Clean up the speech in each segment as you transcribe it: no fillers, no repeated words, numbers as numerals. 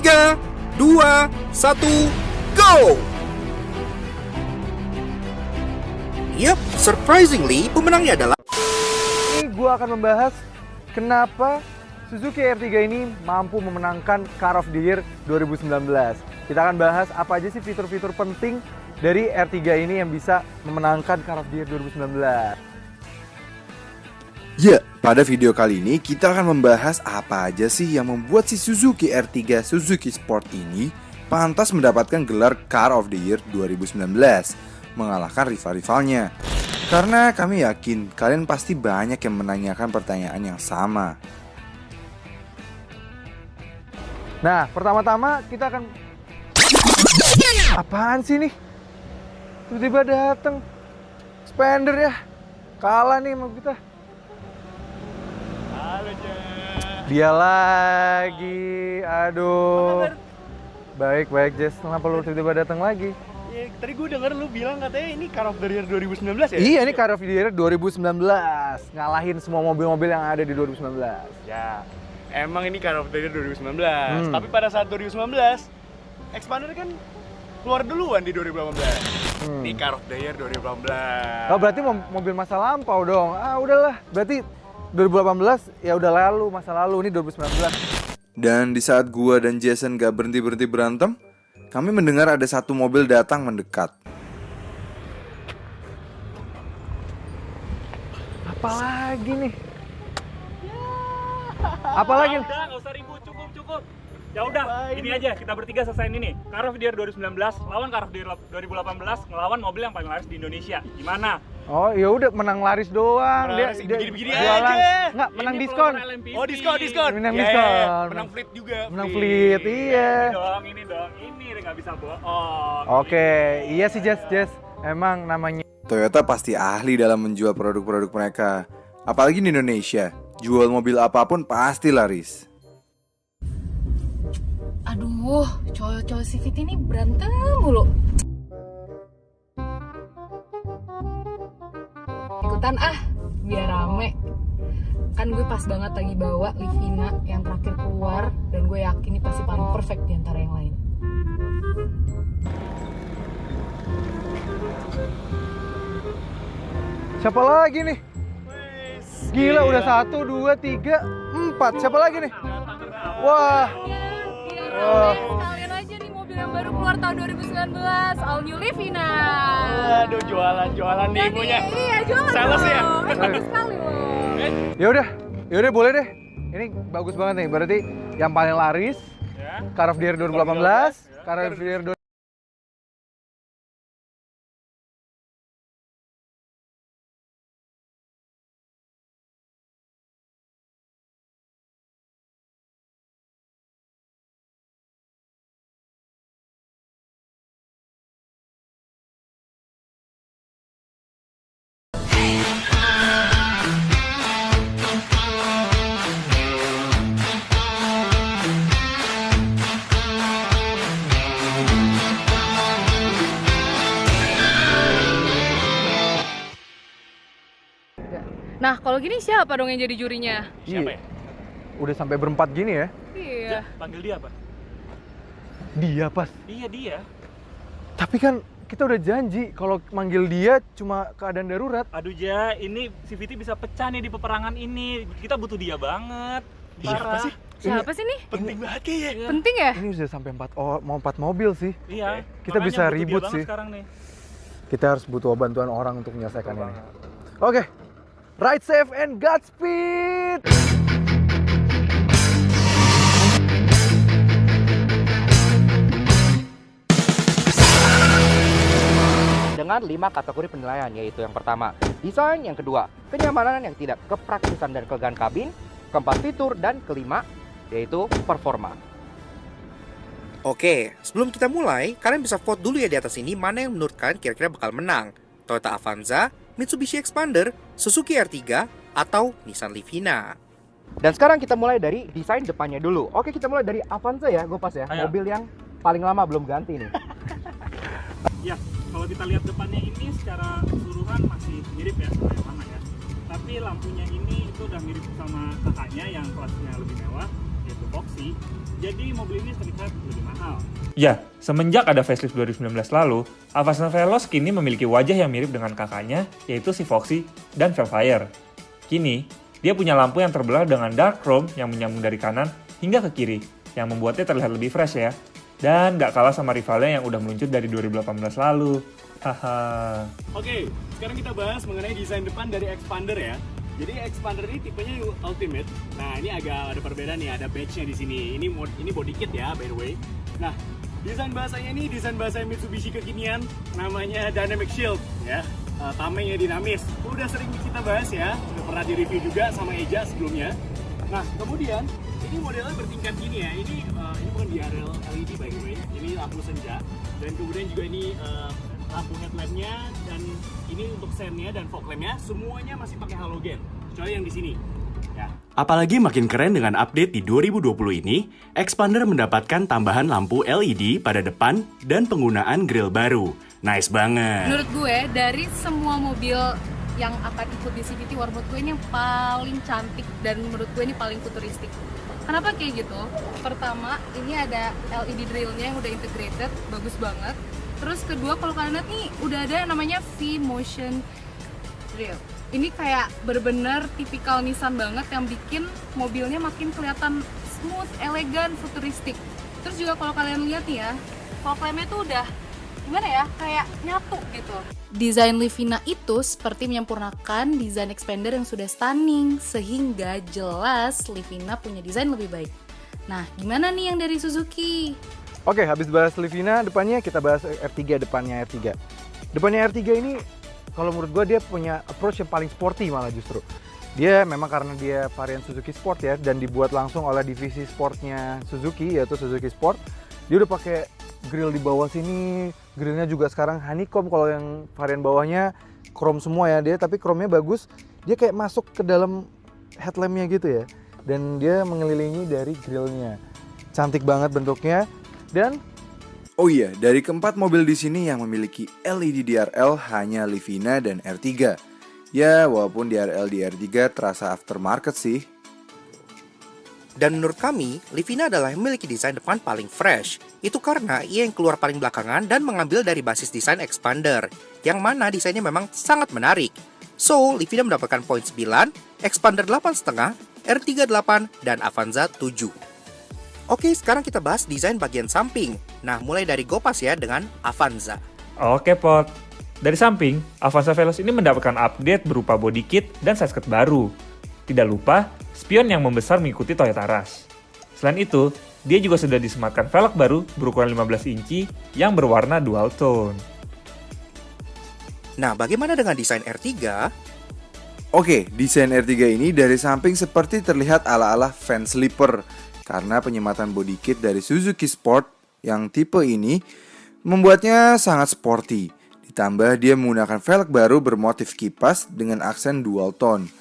3, 2, 1, go! Yap, surprisingly, pemenangnya adalah... Ini gue akan membahas kenapa Suzuki R3 ini mampu memenangkan Car of the Year 2019. Kita akan bahas apa aja sih fitur-fitur penting dari R3 ini yang bisa memenangkan Car of the Year 2019. Ya, pada video kali ini kita akan membahas apa aja sih yang membuat si Suzuki R3 Suzuki Sport ini pantas mendapatkan gelar Car of the Year 2019, mengalahkan rival-rivalnya. Karena kami yakin kalian pasti banyak yang menanyakan pertanyaan yang sama. Nah, pertama-tama kita akan... Apaan sih nih? Tiba-tiba dateng Spender ya. Kalah nih sama kita. Halo, Jess. Dia lagi. Aduh. Baik, Jess. Kenapa lu tiba-tiba datang lagi? Ya, tadi gue denger lu bilang katanya ini Car of the Year 2019 ya? Iya, ini Car of the Year 2019. Ngalahin semua mobil-mobil yang ada di 2019. Ya, emang ini Car of the Year 2019. Tapi pada saat 2019, Expander kan keluar duluan di 2018. Ini Car of the Year 2018. Oh, berarti mobil masa lampau dong. Ah, udahlah. Berarti 2018 ya udah lalu, masa lalu. Ini 2019. Dan di saat gua dan Jason gak berhenti-berhenti berantem, kami mendengar ada satu mobil datang mendekat. Apa lagi nih? Apa lagi? Udah, nggak usah ribut, cukup. Ya udah, ini aja kita bertiga selesaiin ini. Car of the Year 2019 lawan Car of the Year 2018 ngelawan mobil yang paling laris di Indonesia. Gimana? Oh, ya udah menang laris doang. Dia begini-begini jualan. aja. Enggak, menang Ini diskon. program LMPV. Oh, diskon. Menang Ya, diskon. menang fleet juga. Menang fleet, iya. Ini dong, ini nggak bisa bohong. Oke, iya sih Jess. Emang namanya Toyota pasti ahli dalam menjual produk-produk mereka. Apalagi di Indonesia, jual mobil apapun pasti laris. Aduh, cowok-cowok CVT ini berantem mulu. Ikutan biar rame. Kan gue pas banget lagi bawa Livina yang terakhir keluar. Dan gue yakin ini pasti paling perfect di antara yang lain. siapa lagi nih? Gila, udah 1, 2, 3, 4. Siapa lagi nih? Wah. Iya, sekalian aja nih mobil yang baru keluar tahun 2019, All New Livina. Aduh, jualan nih ibunya. Iya, jualan. Sales ya? Bagus sekali loh. Ya udah boleh deh. Ini bagus banget nih. Berarti yang paling laris Car of the Year 2018, Car of the Year 2019. Nah, kalau gini siapa dong yang jadi jurinya? Siapa ya? Udah sampai berempat gini ya. Iya. Panggil dia apa? Dia pas. Iya, dia. Tapi kan kita udah janji kalau manggil dia cuma keadaan darurat. Aduh, Ja, ini CVT bisa pecah nih di peperangan ini. Kita butuh dia banget. Siapa sih? Siapa sih nih? Penting banget kayaknya. Penting ya? Ini sudah sampai 4 mobil sih. Iya. Kita makanya bisa butuh dia ribut banget sih. sekarang nih. Kita harus butuh bantuan orang untuk menyelesaikan ini. Oke. Ride safe and Godspeed. Dengan 5 kategori penilaian, yaitu yang pertama, desain, yang kedua, kenyamanan yang tidak kepraktisan dan kelegaan kabin, keempat, fitur, dan kelima, yaitu performa. Oke, sebelum kita mulai, kalian bisa vote dulu ya di atas ini mana yang menurut kalian kira-kira bakal menang. Toyota Avanza, Mitsubishi Expander, Suzuki R3, atau Nissan Livina. Dan sekarang kita mulai dari desain depannya dulu. Oke, kita mulai dari Avanza ya, Gopas ya. Ayo. Mobil yang paling lama belum ganti nih. Ya, kalau kita lihat depannya ini secara keseluruhan masih mirip ya sama yang lama ya. Tapi lampunya ini itu udah mirip sama kakaknya yang kelasnya lebih mewah, yaitu Foxy, jadi mobil ini terlihat lebih mahal. Ya, semenjak ada facelift 2019 lalu, Avanza Veloz kini memiliki wajah yang mirip dengan kakaknya, yaitu si Foxy dan Velfire. Kini, dia punya lampu yang terbelah dengan dark chrome yang menyambung dari kanan hingga ke kiri, yang membuatnya terlihat lebih fresh ya. Dan gak kalah sama rivalnya yang udah meluncur dari 2018 lalu. Haha. Oke, sekarang kita bahas mengenai desain depan dari Expander ya. Jadi Expander ini tipenya Ultimate. Nah, ini agak ada perbedaan nih, ada badge-nya di sini. Ini body kit ya, by the way. Nah, desain bahasanya ini desain bahasa Mitsubishi kekinian, namanya Dynamic Shield ya. Tamengnya dinamis. Udah sering kita bahas ya, udah pernah di-review juga sama Eja sebelumnya. Nah, kemudian ini modelnya bertingkat gini ya. Ini bukan DRL LED by the way. Ini lampu senja. Dan kemudian juga ini lampu headlampnya, dan ini untuk sennya dan fog lampnya semuanya masih pakai halogen, kecuali yang di sini. Ya. Apalagi makin keren dengan update di 2020 ini, Expander mendapatkan tambahan lampu LED pada depan dan penggunaan grill baru. Nice banget. Menurut gue, dari semua mobil yang akan ikut di CVT War, menurut gue ini yang paling cantik dan menurut gue ini paling futuristik. Kenapa kayak gitu? Pertama, ini ada LED drillnya yang udah integrated, bagus banget. Terus kedua, kalau kalian lihat nih, udah ada yang namanya V-Motion Drill. Ini kayak bener-bener tipikal Nissan banget yang bikin mobilnya makin kelihatan smooth, elegan, futuristik. Terus juga kalau kalian lihat nih ya, fog lampnya tuh udah gimana ya, kayak nyatu gitu. Desain Livina itu seperti menyempurnakan desain Expander yang sudah stunning, sehingga jelas Livina punya desain lebih baik. Nah, gimana nih yang dari Suzuki? Oke, habis bahas Livina, depannya kita bahas R3, depannya R3. Depannya R3 ini, kalau menurut gue dia punya approach yang paling sporty malah justru. Dia memang karena dia varian Suzuki Sport ya, dan dibuat langsung oleh divisi sportnya Suzuki, yaitu Suzuki Sport. Dia udah pakai grill di bawah sini, grillnya juga sekarang honeycomb, kalau yang varian bawahnya chrome semua ya dia, tapi chrome-nya bagus. Dia kayak masuk ke dalam headlampnya gitu ya, dan dia mengelilingi dari grillnya. Cantik banget bentuknya. Dan oh iya, dari keempat mobil di sini yang memiliki LED DRL hanya Livina dan R3. Ya, walaupun DRL di R3 terasa aftermarket sih. Dan menurut kami, Livina adalah yang memiliki desain depan paling fresh. Itu karena ia yang keluar paling belakangan dan mengambil dari basis desain Expander, yang mana desainnya memang sangat menarik. So, Livina mendapatkan poin 9, Expander 8,5, R3 8, dan Avanza 7. Oke, sekarang kita bahas desain bagian samping. Nah, mulai dari Gopas ya dengan Avanza. Oke Pot, dari samping, Avanza Veloz ini mendapatkan update berupa body kit dan side-skirt baru. Tidak lupa, spion yang membesar mengikuti Toyota Rush. Selain itu, dia juga sudah disematkan velg baru berukuran 15 inci yang berwarna dual tone. Nah, bagaimana dengan desain R3? Oke, desain R3 ini dari samping seperti terlihat ala-ala fan sleeper, karena penyematan body kit dari Suzuki Sport yang tipe ini membuatnya sangat sporty. Ditambah dia menggunakan velg baru bermotif kipas dengan aksen dual tone,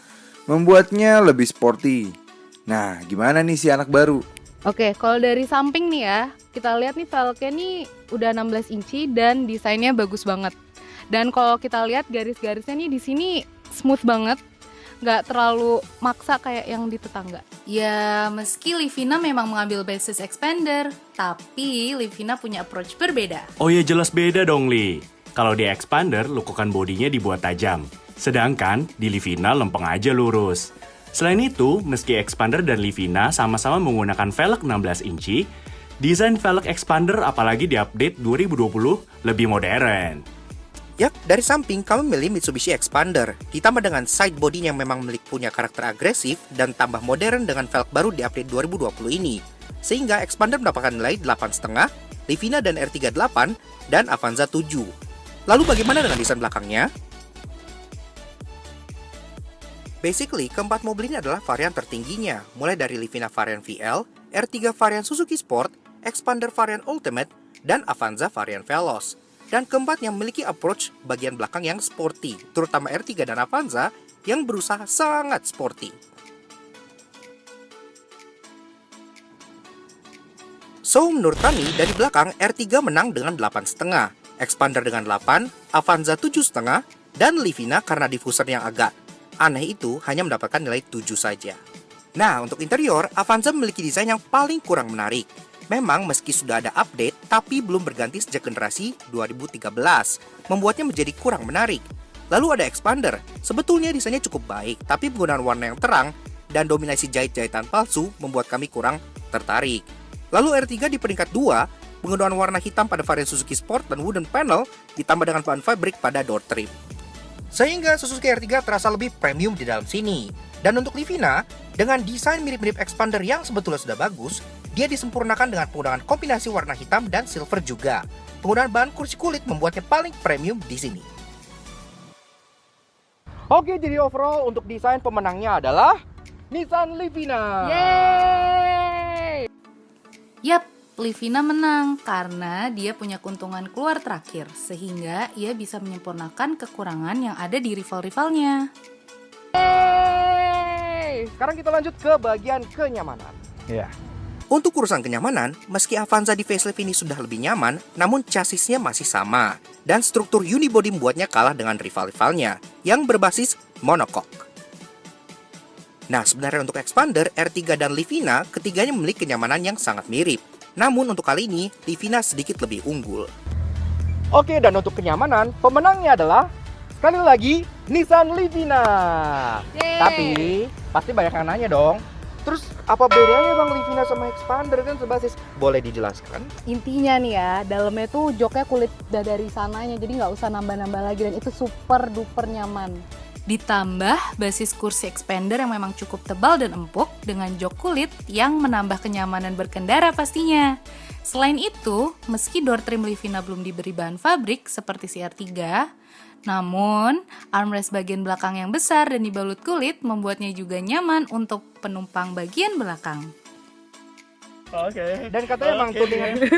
membuatnya lebih sporty. Nah, gimana nih si anak baru? Oke, kalau dari samping nih ya, kita lihat nih velgnya nih udah 16 inci dan desainnya bagus banget. Dan kalau kita lihat garis-garisnya nih di sini smooth banget, nggak terlalu maksa kayak yang di tetangga. Ya, meski Livina memang mengambil basis Expander, tapi Livina punya approach berbeda. Oh ya jelas beda dong Li. Kalau di Expander, lekukan bodinya dibuat tajam. Sedangkan di Livina lempeng aja lurus. Selain itu, meski Expander dan Livina sama-sama menggunakan velg 16 inci, desain velg Expander apalagi di update 2020 lebih modern. Yap, dari samping kami memilih Mitsubishi Expander, ditambah dengan side body yang memang punya karakter agresif dan tambah modern dengan velg baru di update 2020 ini. Sehingga Expander mendapatkan nilai 8,5, Livina dan R3 8, dan Avanza 7. Lalu bagaimana dengan desain belakangnya? Basically, keempat mobil ini adalah varian tertingginya, mulai dari Livina varian VL, R3 varian Suzuki Sport, Expander varian Ultimate, dan Avanza varian Veloz. Dan keempat yang memiliki approach bagian belakang yang sporty, terutama R3 dan Avanza yang berusaha sangat sporty. So, menurut kami, dari belakang R3 menang dengan 8,5, Expander dengan 8, Avanza 7,5, dan Livina karena diffuser yang agak aneh itu hanya mendapatkan nilai 7 saja. Nah, untuk interior, Avanza memiliki desain yang paling kurang menarik. Memang meski sudah ada update, tapi belum berganti sejak generasi 2013, membuatnya menjadi kurang menarik. Lalu ada Expander, sebetulnya desainnya cukup baik, tapi penggunaan warna yang terang dan dominasi jahit-jahitan palsu membuat kami kurang tertarik. Lalu R3 di peringkat 2, penggunaan warna hitam pada varian Suzuki Sport dan wooden panel ditambah dengan bahan fabrik pada door trim. Sehingga Suzuki R3 terasa lebih premium di dalam sini. Dan untuk Livina, dengan desain mirip-mirip Expander yang sebetulnya sudah bagus, dia disempurnakan dengan penggunaan kombinasi warna hitam dan silver juga. Penggunaan bahan kursi kulit membuatnya paling premium di sini. Oke, jadi overall untuk desain pemenangnya adalah Nissan Livina. Yeay! Yap, Livina menang karena dia punya keuntungan keluar terakhir, sehingga ia bisa menyempurnakan kekurangan yang ada di rival-rivalnya. Yeay! Sekarang kita lanjut ke bagian kenyamanan. Ya. Untuk urusan kenyamanan, meski Avanza di facelift ini sudah lebih nyaman, namun chassisnya masih sama. Dan struktur unibody membuatnya kalah dengan rival-rivalnya, yang berbasis monocoque. Nah, sebenarnya untuk Expander, R3 dan Livina, ketiganya memiliki kenyamanan yang sangat mirip. Namun untuk kali ini, Livina sedikit lebih unggul. Oke, dan untuk kenyamanan, pemenangnya adalah sekali lagi Nissan Livina. Yeay! Tapi pasti banyak yang nanya dong. Terus apa bedanya Bang Livina sama Expander kan sebasis? Boleh dijelaskan? Intinya nih ya, dalamnya tuh joknya kulit dari sananya, jadi nggak usah nambah-nambah lagi dan itu super duper nyaman. Ditambah basis kursi Expander yang memang cukup tebal dan empuk dengan jok kulit yang menambah kenyamanan berkendara pastinya. Selain itu, meski door trim Livina belum diberi bahan fabrik seperti si R3, namun armrest bagian belakang yang besar dan dibalut kulit membuatnya juga nyaman untuk penumpang bagian belakang. Oke. Dan katanya emang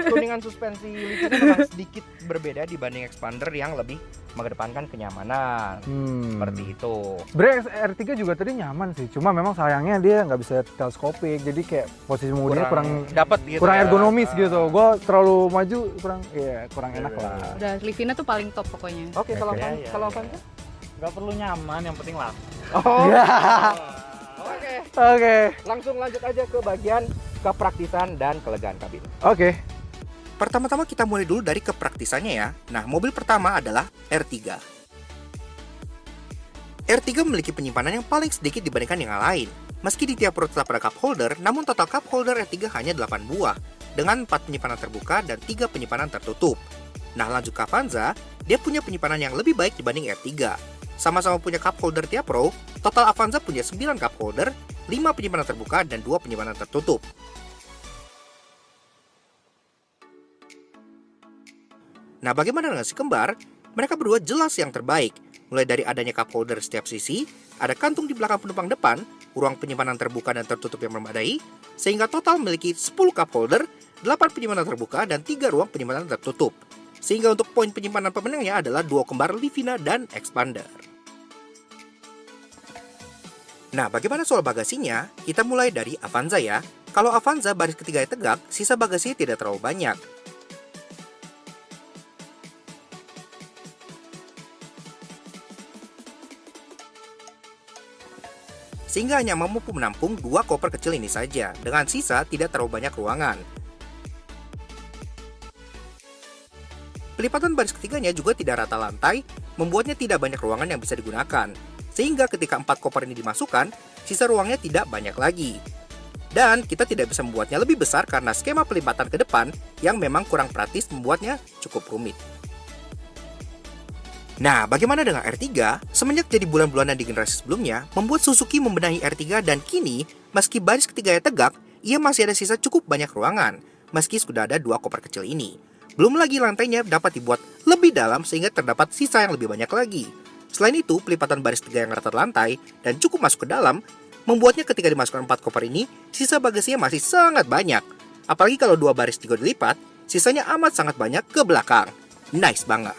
tuningan suspensi Livina memang sedikit berbeda dibanding Expander yang lebih mengedepankan kenyamanan. Seperti itu. Sebenarnya R3 juga tadi nyaman sih, cuma memang sayangnya dia nggak bisa teleskopik, jadi kayak posisi mengemudinya kurang dapat gitu. kurang ya. ergonomis gitu. Gue terlalu maju, kurang enak lah. Udah, Livina tuh paling top pokoknya. Oke, kalau Iya, iya, kalau iya. Avanza? Nggak perlu nyaman, yang penting laku. Oh. Ya. Oke. Oke. Langsung lanjut aja ke bagian kepraktisan dan kelegaan kabin. Oke. Pertama-tama kita mulai dulu dari kepraktisannya ya. Nah, mobil pertama adalah R3. R3 memiliki penyimpanan yang paling sedikit dibandingkan yang lain. Meski di tiap perut tetap ada cup holder, namun total cup holder R3 hanya 8 buah, dengan 4 penyimpanan terbuka dan 3 penyimpanan tertutup. Nah, lanjut ke Avanza, dia punya penyimpanan yang lebih baik dibanding R3. Sama-sama punya cup holder tiap row, total Avanza punya 9 cup holder, 5 penyimpanan terbuka, dan 2 penyimpanan tertutup. Nah, bagaimana dengan si kembar? Mereka berdua jelas yang terbaik. Mulai dari adanya cup holder setiap sisi, ada kantung di belakang penumpang depan, ruang penyimpanan terbuka dan tertutup yang memadai, sehingga total memiliki 10 cup holder, 8 penyimpanan terbuka, dan 3 ruang penyimpanan tertutup. Sehingga untuk poin penyimpanan pemenangnya adalah duo kembar Livina dan Expander. Nah, bagaimana soal bagasinya? Kita mulai dari Avanza ya. Kalau Avanza baris ketiganya tegak, sisa bagasinya tidak terlalu banyak. Sehingga hanya mampu menampung 2 koper kecil ini saja, dengan sisa tidak terlalu banyak ruangan. Pelipatan baris ketiganya juga tidak rata lantai, membuatnya tidak banyak ruangan yang bisa digunakan. Sehingga ketika 4 koper ini dimasukkan, sisa ruangnya tidak banyak lagi. Dan kita tidak bisa membuatnya lebih besar karena skema pelipatan ke depan yang memang kurang praktis membuatnya cukup rumit. Nah, bagaimana dengan R3? Semenjak jadi bulan-bulanan di generasi sebelumnya, membuat Suzuki membenahi R3 dan kini, meski baris ketiganya tegak, ia masih ada sisa cukup banyak ruangan, meski sudah ada 2 koper kecil ini. Belum lagi lantainya dapat dibuat lebih dalam sehingga terdapat sisa yang lebih banyak lagi. Selain itu, pelipatan baris 3 yang rata lantai dan cukup masuk ke dalam, membuatnya ketika dimasukkan 4 koper ini, sisa bagasinya masih sangat banyak. Apalagi kalau 2 baris 3 dilipat, sisanya amat sangat banyak ke belakang. Nice banget.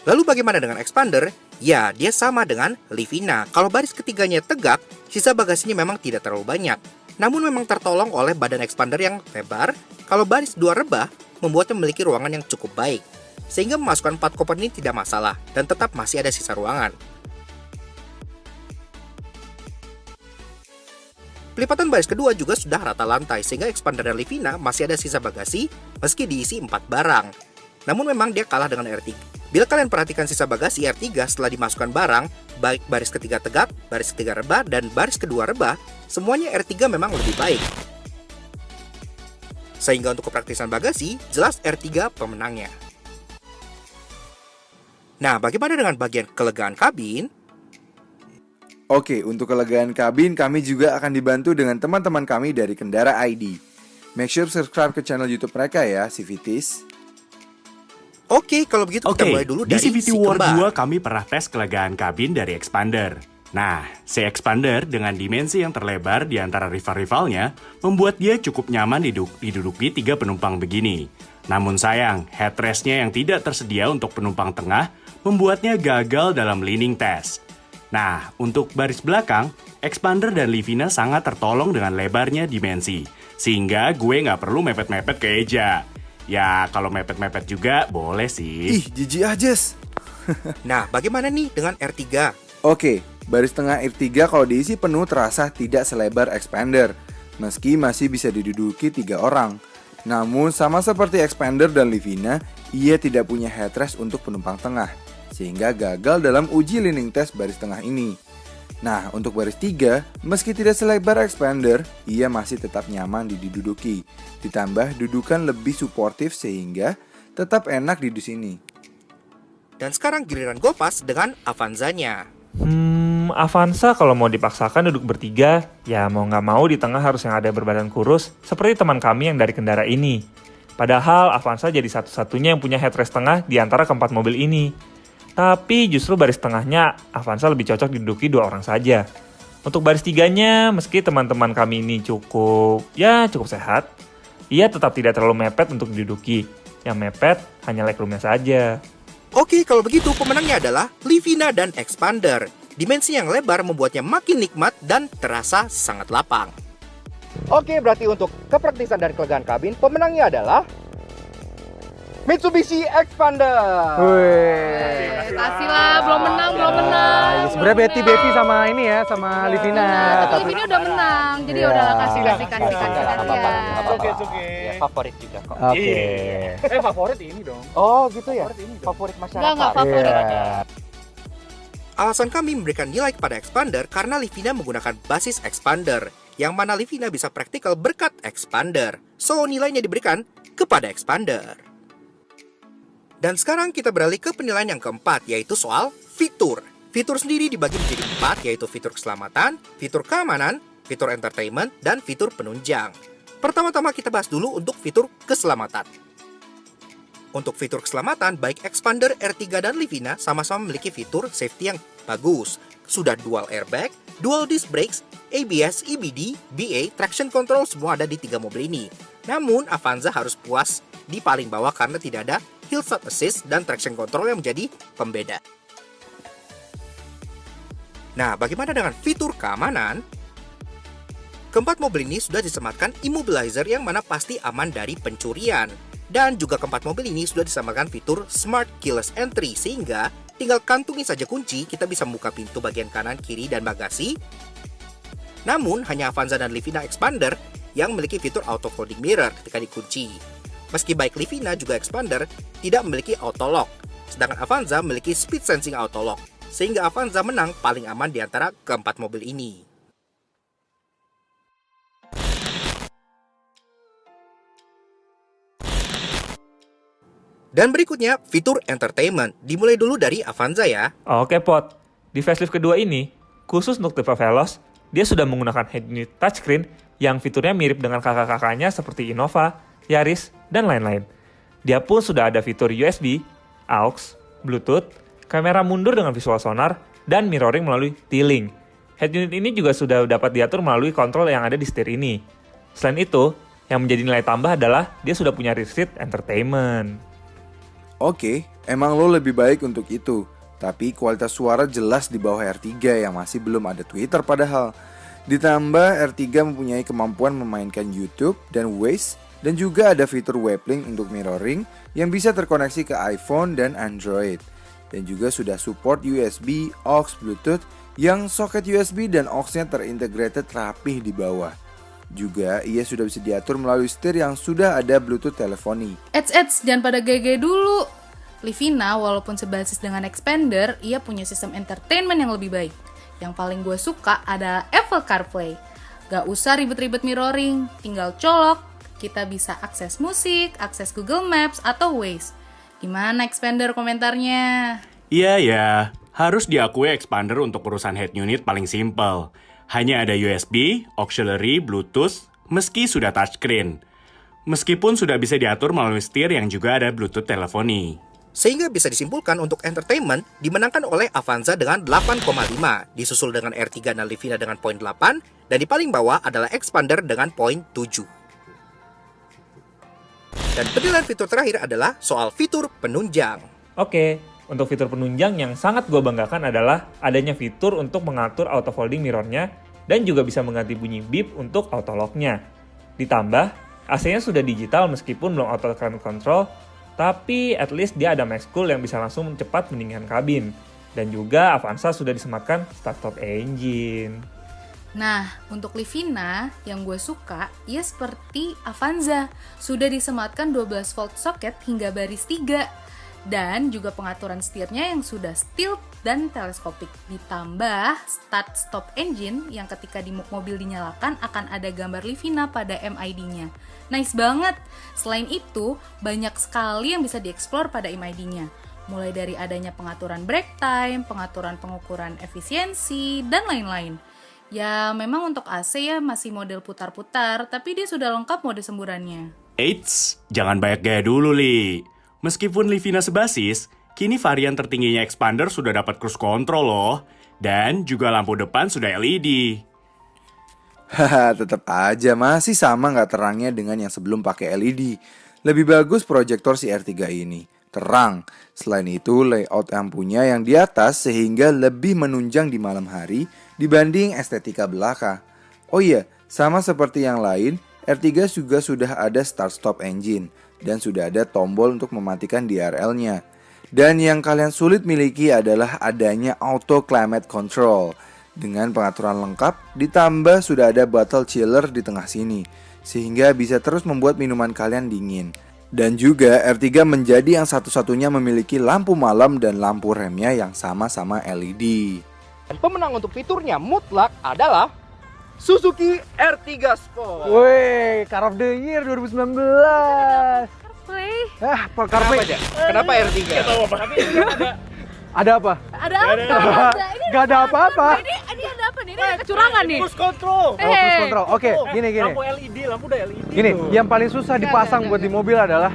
Lalu bagaimana dengan Expander? Ya, dia sama dengan Livina. Kalau baris ketiganya tegak, sisa bagasinya memang tidak terlalu banyak. Namun memang tertolong oleh badan Expander yang lebar. Kalau baris 2 rebah, membuatnya memiliki ruangan yang cukup baik. Sehingga memasukkan 4 koper ini tidak masalah, dan tetap masih ada sisa ruangan. Pelipatan baris kedua juga sudah rata lantai sehingga expander dan Livina masih ada sisa bagasi meski diisi 4 barang. Namun memang dia kalah dengan R3. Bila kalian perhatikan sisa bagasi R3 setelah dimasukkan barang, baik baris ketiga tegak, baris ketiga rebah, dan baris kedua rebah, semuanya R3 memang lebih baik. Sehingga untuk kepraktisan bagasi, jelas R3 pemenangnya. Nah, bagaimana dengan bagian kelegaan kabin? Oke, untuk kelegaan kabin kami juga akan dibantu dengan teman-teman kami dari Kendara ID. Make sure subscribe ke channel YouTube mereka ya, CVTs. Oke, kalau begitu kita mulai dulu di dari CVT si War kembar. 2 kami pernah tes kelegaan kabin dari expander. Nah, si expander dengan dimensi yang terlebar di antara rival-rivalnya membuat dia cukup nyaman diduduki 3 penumpang begini. Namun sayang, headrestnya yang tidak tersedia untuk penumpang tengah membuatnya gagal dalam leaning test. Nah, untuk baris belakang, expander dan Livina sangat tertolong dengan lebarnya dimensi, sehingga gue nggak perlu mepet-mepet ke Eja. Ya, kalau mepet-mepet juga boleh sih. Ih, jijik aja. Nah, bagaimana nih dengan R3? Oke, baris tengah R3 kalau diisi penuh terasa tidak selebar expander, meski masih bisa diduduki 3 orang. Namun sama seperti expander dan Livina, ia tidak punya headrest untuk penumpang tengah, sehingga gagal dalam uji leaning test baris tengah ini. Nah, untuk baris 3, meski tidak selebar expander, ia masih tetap nyaman diduduki. Ditambah dudukan lebih suportif sehingga tetap enak di sini. Dan sekarang giliran Gopas dengan Avanza-nya. Avanza kalau mau dipaksakan duduk bertiga, ya mau nggak mau di tengah harus yang ada berbadan kurus, seperti teman kami yang dari Kendara ini. Padahal Avanza jadi satu-satunya yang punya headrest tengah di antara keempat mobil ini. Tapi justru baris tengahnya Avanza lebih cocok diduduki 2 orang saja. Untuk baris 3-nya, meski teman-teman kami ini cukup sehat, ia tetap tidak terlalu mepet untuk diduduki. Yang mepet hanya legroomnya saja. Oke, kalau begitu pemenangnya adalah Livina dan Expander. Dimensi yang lebar membuatnya makin nikmat dan terasa sangat lapang. Oke, berarti untuk kepraktisan dan kelegaan kabin, pemenangnya adalah Mitsubishi Expander. Kasih lah, belum menang. Sebenarnya Betty sama ini ya, sama Livina. Tapi Livina udah menang, jadi Iya. udah kasih. Oke. Ya, favorit juga kok. Oke. Favorit ini dong. Oh, gitu ya? Favorit masyarakat. Enggak favorit. Iya. Alasan kami memberikan nilai kepada Expander karena Livina menggunakan basis Expander, yang mana Livina bisa praktikal berkat Expander. So, nilainya diberikan kepada Expander. Dan sekarang kita beralih ke penilaian yang keempat, yaitu soal fitur. Fitur sendiri dibagi menjadi 4, yaitu fitur keselamatan, fitur keamanan, fitur entertainment, dan fitur penunjang. Pertama-tama kita bahas dulu untuk fitur keselamatan. Untuk fitur keselamatan, baik Expander, R3, dan Livina sama-sama memiliki fitur safety yang bagus. Sudah dual airbag, dual disc brakes, ABS, EBD, BA, traction control semua ada di 3 mobil ini. Namun, Avanza harus puas di paling bawah karena tidak ada hill start assist dan traction control yang menjadi pembeda. Nah, bagaimana dengan fitur keamanan? Keempat mobil ini sudah disematkan immobilizer yang mana pasti aman dari pencurian. Dan juga keempat mobil ini sudah disematkan fitur Smart Keyless Entry sehingga tinggal kantungi saja kunci, kita bisa membuka pintu bagian kanan, kiri, dan bagasi. Namun, hanya Avanza dan Livina Expander yang memiliki fitur auto folding mirror ketika dikunci. Meski baik Livina juga Expander tidak memiliki auto lock, sedangkan Avanza memiliki speed sensing auto lock, sehingga Avanza menang paling aman di antara keempat mobil ini. Dan berikutnya, fitur entertainment. Dimulai dulu dari Avanza ya. Oke Pot, di facelift kedua ini, khusus untuk tipe Veloz, dia sudah menggunakan head unit touchscreen yang fiturnya mirip dengan kakak-kakaknya seperti Innova, Yaris, dan lain-lain. Dia pun sudah ada fitur USB, AUX, Bluetooth, kamera mundur dengan visual sonar, dan mirroring melalui T-Link. Head unit ini juga sudah dapat diatur melalui kontrol yang ada di setir ini. Selain itu, yang menjadi nilai tambah adalah dia sudah punya rear seat entertainment. Oke, emang lo lebih baik untuk itu. Tapi kualitas suara jelas di bawah R3 yang masih belum ada Twitter padahal. Ditambah R3 mempunyai kemampuan memainkan YouTube dan Waze, dan juga ada fitur Wavelink untuk mirroring yang bisa terkoneksi ke iPhone dan Android. Dan juga sudah support USB, AUX, Bluetooth yang soket USB dan aux-nya terintegrated rapih di bawah. Juga ia sudah bisa diatur melalui setir yang sudah ada Bluetooth teleponi. Eits, jangan pada gaya-gaya dulu. Livina walaupun sebasis dengan expander, ia punya sistem entertainment yang lebih baik. Yang paling gue suka adalah Apple CarPlay. Gak usah ribet-ribet mirroring, tinggal colok, kita bisa akses musik, akses Google Maps, atau Waze. Gimana expander komentarnya? Iya ya, harus diakui expander untuk urusan head unit paling simple. Hanya ada USB, auxiliary, Bluetooth, meski sudah touchscreen. Meskipun sudah bisa diatur melalui setir yang juga ada Bluetooth teleponi. Sehingga bisa disimpulkan untuk entertainment dimenangkan oleh Avanza dengan 8,5, disusul dengan R3 dan Livina dengan poin 8, dan di paling bawah adalah Expander dengan poin 7. Dan penilaian fitur terakhir adalah soal fitur penunjang. Oke, untuk fitur penunjang yang sangat gue banggakan adalah adanya fitur untuk mengatur auto folding mirrornya dan juga bisa mengganti bunyi beep untuk auto lock-nya. Ditambah, AC-nya sudah digital meskipun belum auto climate control, tapi at least dia ada max cool yang bisa langsung cepat mendinginkan kabin. Dan juga Avanza sudah disematkan start-stop engine. Nah, untuk Livina, yang gue suka, ia seperti Avanza. Sudah disematkan 12 volt soket hingga baris 3. Dan juga pengaturan setirnya yang sudah tilt dan teleskopik. Ditambah start-stop engine yang ketika di mobil dinyalakan akan ada gambar Livina pada MID-nya. Nice banget! Selain itu, banyak sekali yang bisa dieksplor pada MID-nya. Mulai dari adanya pengaturan brake time, pengaturan pengukuran efisiensi, dan lain-lain. Ya, memang untuk AC ya masih model putar-putar, tapi dia sudah lengkap mode semburannya. Eits, jangan banyak gaya dulu, Li. Meskipun Livina sebasis, kini varian tertingginya expander sudah dapat cruise control loh. Dan juga lampu depan sudah LED. Haha, tetap aja masih sama nggak terangnya dengan yang sebelum pakai LED. Lebih bagus proyektor si R3 ini, terang. Selain itu, layout lampunya yang di atas sehingga lebih menunjang di malam hari dibanding estetika belaka. Oh iya, sama seperti yang lain, R3 juga sudah ada start-stop engine dan sudah ada tombol untuk mematikan DRL-nya. Dan yang kalian sulit miliki adalah adanya auto climate control. Dengan pengaturan lengkap, ditambah sudah ada bottle chiller di tengah sini, sehingga bisa terus membuat minuman kalian dingin. Dan juga R3 menjadi yang satu-satunya memiliki lampu malam dan lampu remnya yang sama-sama LED. Dan pemenang untuk fiturnya mutlak adalah Suzuki R3 Sport. Woi, Car of the Year 2019. Play. CarPlay. Kenapa R3? Ada apa? Ada apa? Ini Gak ada apa-apa. Ini ada apa nih? Ini ada kecurangan nih. Cruise control. Oh, cruise control. Oke, gini. Lampu LED, lampu udah LED. Gini, yang paling susah dipasang buat di mobil adalah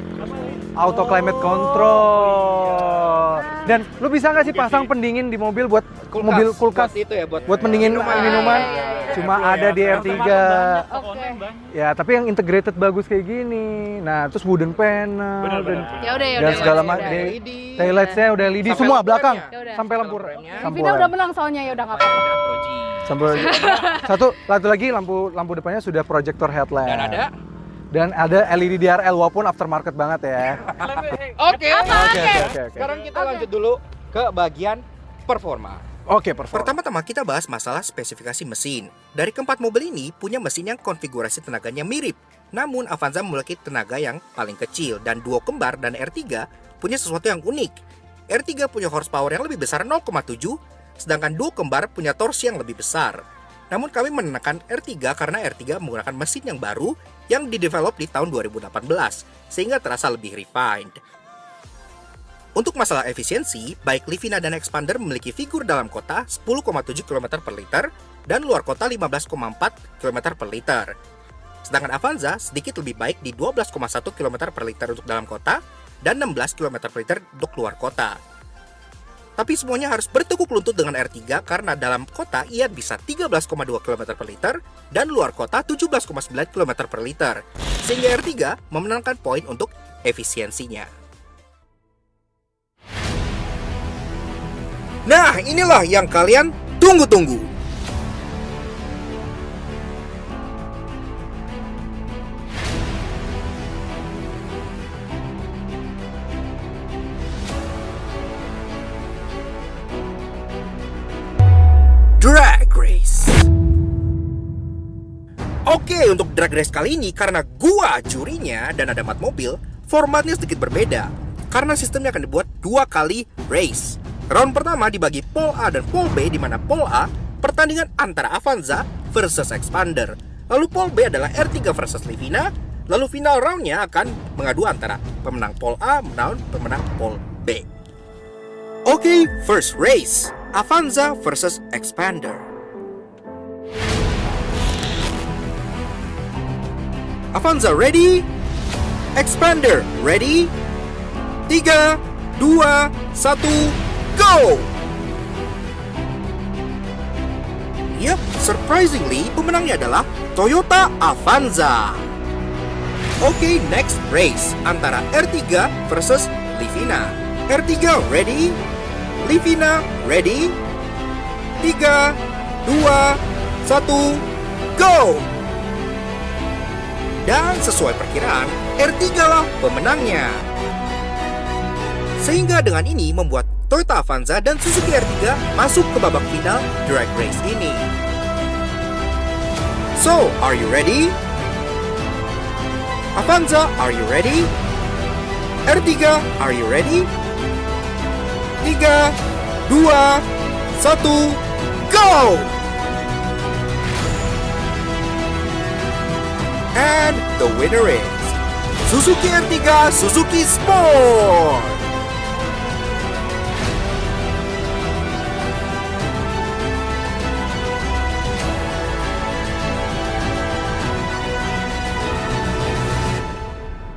auto climate control. Dan lu bisa nggak sih pasang pendingin di mobil buat mobil kulkas? Buat itu ya, Buat pendingin minuman. Cuma ada di R3. Oke. Ya, tapi yang integrated bagus kayak gini. Nah, terus wooden panel Ya udah. dan segala macam. Taillights-nya udah LED Sampai semua lampu belakang. remnya. Ya udah. Sampai lampu Vina udah menang soalnya, ya udah nggak apa-apa. Satu lagi lampu depannya sudah projector headlamp. Dan ada Dan ada LED DRL walaupun aftermarket banget ya. Oke. Oke. Sekarang kita lanjut dulu ke bagian performa. Oke, performa. Pertama-tama kita bahas masalah spesifikasi mesin. Dari keempat mobil ini punya mesin yang konfigurasi tenaganya mirip. Namun Avanza memiliki tenaga yang paling kecil dan duo kembar dan R3 punya sesuatu yang unik. R3 punya horsepower yang lebih besar 0,7, sedangkan duo kembar punya torsi yang lebih besar. Namun kami menekan R3 karena R3 menggunakan mesin yang baru yang didevelop di tahun 2018, sehingga terasa lebih refined. Untuk masalah efisiensi, baik Livina dan Expander memiliki figur dalam kota 10,7 km per liter dan luar kota 15,4 km per liter. Sedangkan Avanza sedikit lebih baik di 12,1 km per liter untuk dalam kota dan 16 km per liter untuk luar kota. Tapi semuanya harus bertekuk lutut dengan R3 karena dalam kota ia bisa 13,2 km per liter dan luar kota 17,9 km per liter. Sehingga R3 memenangkan poin untuk efisiensinya. Nah, inilah yang kalian tunggu-tunggu. Oke, untuk drag race kali ini karena gua jurinya dan ada mat mobil, formatnya sedikit berbeda. Karena sistemnya akan dibuat 2 kali race. Round pertama dibagi pole A dan pole B, di mana pole A pertandingan antara Avanza versus Expander. Lalu pole B adalah R3 versus Livina. Lalu final roundnya akan mengadu antara pemenang pole A melawan pemenang pole B. Oke, first race, Avanza versus Expander. Avanza ready? Expander ready? 3, 2, 1, go! Yap, surprisingly pemenangnya adalah Toyota Avanza. Oke, next race antara R3 versus Livina. R3 ready? Livina ready? 3, 2, 1, go! Dan sesuai perkiraan, R3 lah pemenangnya. Sehingga dengan ini membuat Toyota Avanza dan Suzuki R3 masuk ke babak final drag race ini. So, are you ready? Avanza, are you ready? R3, are you ready? 3, 2, 1, go! And the winner is Suzuki R3 Suzuki Sport.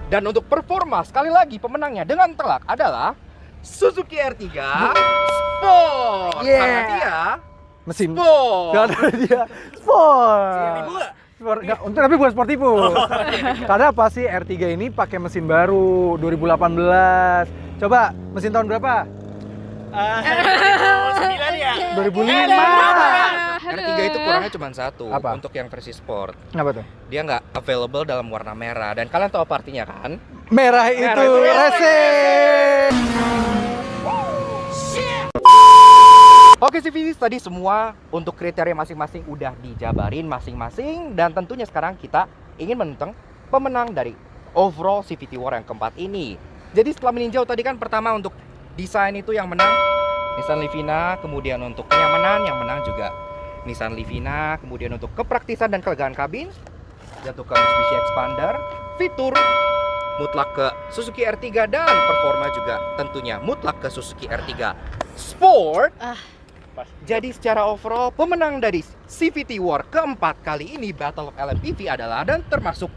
Dan untuk performa, sekali lagi pemenangnya dengan telak adalah Suzuki R3 Sport. Karena dia Mesin. sport. Karena dia sport. Nggak, untuk tapi bukan sportivo. Karena apa sih R3 ini pakai mesin baru 2018. Coba mesin tahun berapa? 9 ya? 2005. R3 itu kurangnya cuma satu. Apa? Untuk yang versi sport. Kenapa tuh? Dia nggak available dalam warna merah. Dan kalian tahu apa artinya kan? Merah itu racing. Oke CVs, tadi semua untuk kriteria masing-masing udah dijabarin masing-masing. Dan tentunya sekarang kita ingin menentukan pemenang dari overall CVT War yang keempat ini. Jadi setelah meninjau tadi kan pertama untuk desain itu yang menang Nissan Livina. Kemudian untuk kenyamanan yang menang juga Nissan Livina. Kemudian untuk kepraktisan dan kelegaan kabin jatuh ke Mitsubishi Expander. Fitur mutlak ke Suzuki R3 dan performa juga tentunya mutlak ke Suzuki R3 Sport. Jadi secara overall pemenang dari CVT War keempat kali ini Battle of LMPV adalah dan termasuk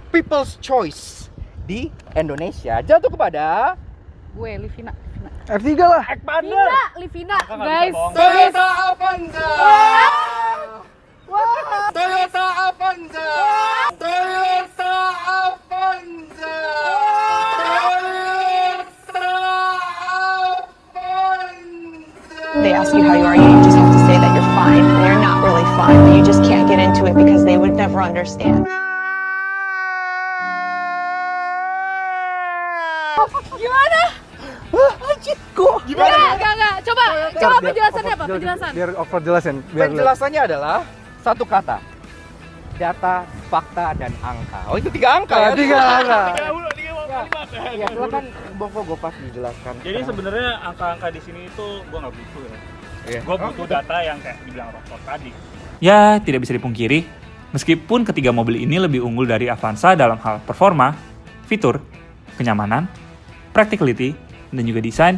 People's Choice di Indonesia jatuh kepada Gue Livina. R3 lah. Expander. Livina, guys. Toyota Avanza. Toyota Avanza. Toyota Avanza. They ask you how you are, you just have to say that you're fine. And you're not really fine, but you just can't get into it because they would never understand. Gimana? Gimana? Enggak. Coba penjelasannya apa? Penjelasan. Biar over jelasin. Biar Penjelasannya adalah satu kata. Data, fakta, dan angka. Oh itu 3 angka ya? 3 angka. Ya silakan Bang Gopas dijelaskan. Jadi sebenarnya angka-angka di sini itu gua nggak butuh ya. Iya. Gua butuh data yang kayak dibilang Rokok tadi. Ya, tidak bisa dipungkiri, meskipun ketiga mobil ini lebih unggul dari Avanza dalam hal performa, fitur, kenyamanan, practicality, dan juga desain,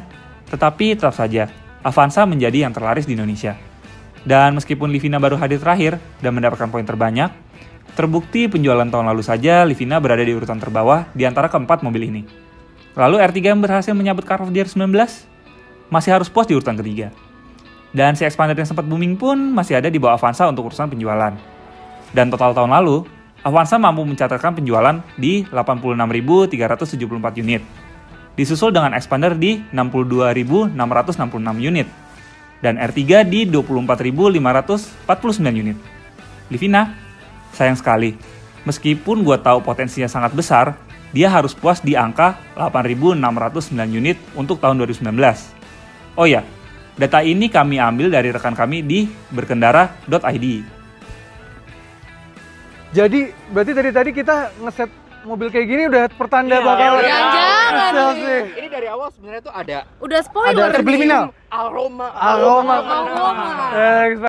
tetapi tetap saja Avanza menjadi yang terlaris di Indonesia. Dan meskipun Livina baru hadir terakhir dan mendapatkan poin terbanyak, terbukti penjualan tahun lalu saja Livina berada di urutan terbawah di antara keempat mobil ini. Lalu R3 yang berhasil menyabet Car of the Year 19 masih harus puas di urutan ketiga. Dan si Expander yang sempat booming pun masih ada di bawah Avanza untuk urusan penjualan. Dan total tahun lalu, Avanza mampu mencatatkan penjualan di 86.374 unit. Disusul dengan Expander di 62.666 unit. Dan R3 di 24.549 unit. Livina, sayang sekali, meskipun gue tahu potensinya sangat besar, dia harus puas di angka 8.609 unit untuk tahun 2019. Oh ya, data ini kami ambil dari rekan kami di berkendara.id. Jadi berarti dari tadi kita ngeset mobil kayak gini udah pertanda bakal Jangan. sukses sih. Ini dari awal sebenarnya tuh ada Udah spoiler. Ada subliminal. aroma.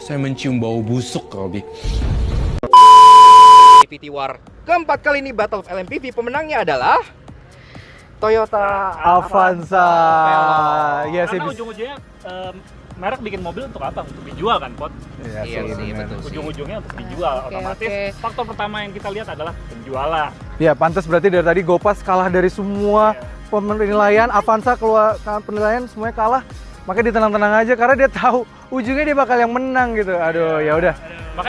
Saya mencium bau busuk kalau CVT War keempat kali ini Battle of LMPV pemenangnya adalah Toyota Avanza. Iya sih. Karena ujung-ujungnya merek bikin mobil untuk apa? Untuk dijual kan, Pot? Iya sih, betul sih. Ujung-ujungnya untuk dijual. Otomatis faktor pertama yang kita lihat adalah penjualan. Ya, pantas berarti dari tadi Gopas kalah dari semua penilaian, Avanza keluar penilaian semuanya kalah. Makanya dia tenang-tenang aja karena dia tahu ujungnya dia bakal yang menang gitu. Aduh, ya udah.